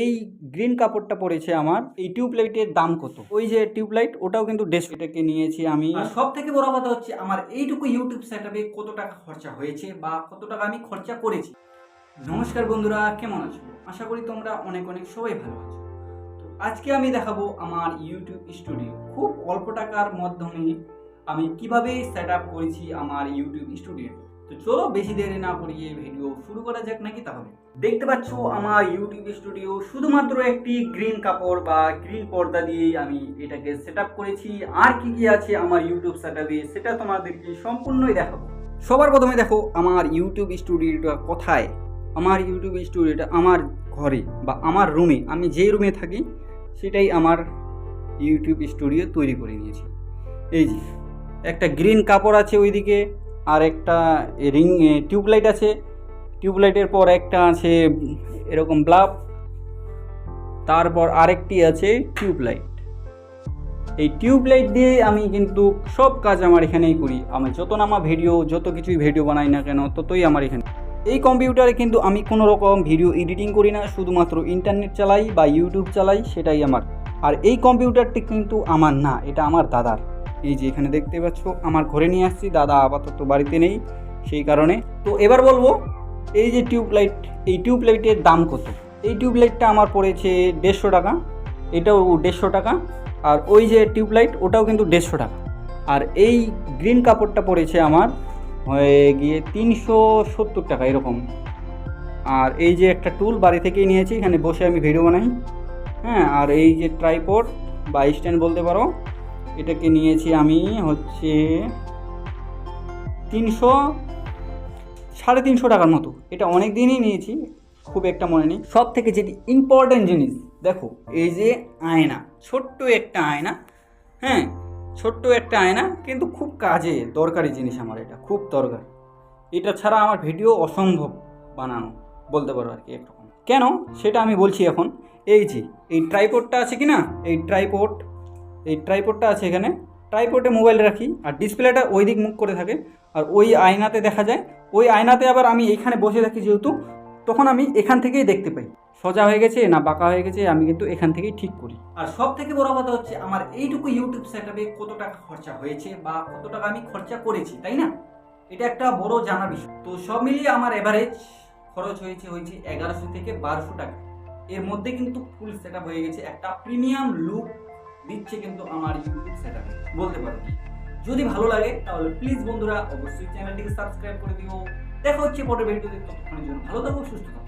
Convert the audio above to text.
এই গ্রিন কাপড়টা পড়েছে আমার। এই টিউবলাইটের দাম কত? ওই যে টিউবলাইট, ওটাও কিন্তু এটাকে নিয়েছি আমি। আর সব থেকে বড় কথা হচ্ছে আমার এইটুকু ইউটিউব সেটআপে কত টাকা খরচা হয়েছে বা কত টাকা আমি খরচা করেছি। নমস্কার বন্ধুরা, কেমন আছো? আশা করি তোমরা অনেক সবাই ভালো আছো। তো আজকে আমি দেখাবো আমার ইউটিউব স্টুডিও খুব অল্প টাকার মাধ্যমে আমি কিভাবে সেটআপ করেছি আমার ইউটিউব স্টুডিও। তো চলো বেশি দেরি না করিয়ে ভিডিও শুরু করা যাক নাকি। তাহলে দেখতে পাচ্ছ আমার ইউটিউব স্টুডিও শুধুমাত্র একটি গ্রিন কাপড় বা গ্রিন পর্দা দিয়েই আমি এটাকে সেটআপ করেছি। আর কি কি আছে আমার ইউটিউব সেটআপে সেটা তোমাদেরকে সম্পূর্ণই দেখাবো। সবার প্রথমে দেখো আমার ইউটিউব স্টুডিওটা কোথায়। আমার ইউটিউব স্টুডিওটা আমার ঘরে বা আমার রুমে, আমি যে রুমে থাকি সেটাই আমার ইউটিউব স্টুডিও তৈরি করে নিয়েছি। এই যে একটা গ্রিন কাপড় আছে ওইদিকে, আর একটা রিং টিউবলাইট আছে, টিউবলাইটের পর একটা আছে এরকম ব্লাব, তারপর আরেকটি আছে টিউবলাইট। এই টিউবলাইট দিয়ে আমি কিন্তু সব কাজ আমার এখানেই করি। আমি যত নামা ভিডিও, যত কিছুই ভিডিও বানাই না কেন ততই আমার এখানে। এই কম্পিউটারে কিন্তু আমি কোনো রকম ভিডিও এডিটিং করি না, শুধুমাত্র ইন্টারনেট চালাই বা ইউটিউব চালাই, সেটাই আমার। আর এই কম্পিউটারটি কিন্তু আমার না, এটা আমার দাদার। এই যে এখানে দেখতে পাচ্ছ আমার ঘরে নিয়ে আসছি, দাদা আপাতত বাড়িতে নেই সেই কারণে। তো এবার বলবো এই যে টিউবলাইট, এই টিউবলাইটের দাম কত। এই টিউবলাইটটা আমার পড়েছে 150 টাকা, এটাও 150 টাকা। আর ওই যে টিউবলাইট ওটাও কিন্তু 150 টাকা। আর এই গ্রিন কাপড়টা পড়েছে আমার হয়ে গিয়ে 370 টাকা এরকম। আর এই যে একটা টুল বাড়ি থেকেই নিয়েছি, এখানে বসে আমি ভিডিও বানাই। হ্যাঁ, আর এই যে ট্রাইপড বা স্ট্যান্ড বলতে পারো, এটাকে নিয়েছি আমি হচ্ছে 300-350 টাকার মতো। এটা অনেক দিনই নিয়েছি, খুব একটা মনে নেই। সব থেকে যেটি ইম্পর্টেন্ট জিনিস দেখো, এই যে আয়না, ছোট্ট একটা আয়না। হ্যাঁ, ছোট্ট একটা আয়না, কিন্তু খুব কাজে দরকারি জিনিস আমার, এটা খুব দরকার। এটা ছাড়া আমার ভিডিও অসম্ভব বানানো বলতে পারো আর কি একরকম। কেন সেটা আমি বলছি এখন। এই যে এই ট্রাইপডটা আছে কি না, এই ট্রাইপডটা আছে এখানে। ট্রাইপডে মোবাইল রাখি আর ডিসপ্লেটা ওই দিক মুখ করে থাকে, আর ওই আয়নাতে দেখা যায়। ওই আয়নাতে আবার আমি এইখানে বসে থাকি যেহেতু, তখন আমি এখান থেকেই দেখতে পাই সোজা হয়ে গেছে না বাঁকা হয়ে গেছে, আমি কিন্তু এখান থেকেই ঠিক করি। আর সব থেকে বড় কথা হচ্ছে আমার এইটুকু ইউটিউব সেটআপে কত টাকা খরচা হয়েছে বা কত টাকা আমি খরচা করেছি, তাই না? এটা একটা বড় জানার বিষয়। তো সব মিলিয়ে আমার এভারেজ খরচ হয়েছে 1100 থেকে 1200 টাকা। এর মধ্যে কিন্তু ফুল সেটআপ হয়ে গেছে, একটা প্রিমিয়াম লুক দিচ্ছে কিন্তু আমার ইউটিউব সেটআপে বলতে পারো। যদি ভালো লাগে তাহলে প্লিজ বন্ধুরা অবশ্যই চ্যানেলটিকে সাবস্ক্রাইব করে দিও। দেখা হচ্ছে পরের ভিডিওতে, ততক্ষণের জন্য ভালো থাকো, সুস্থ থাকো।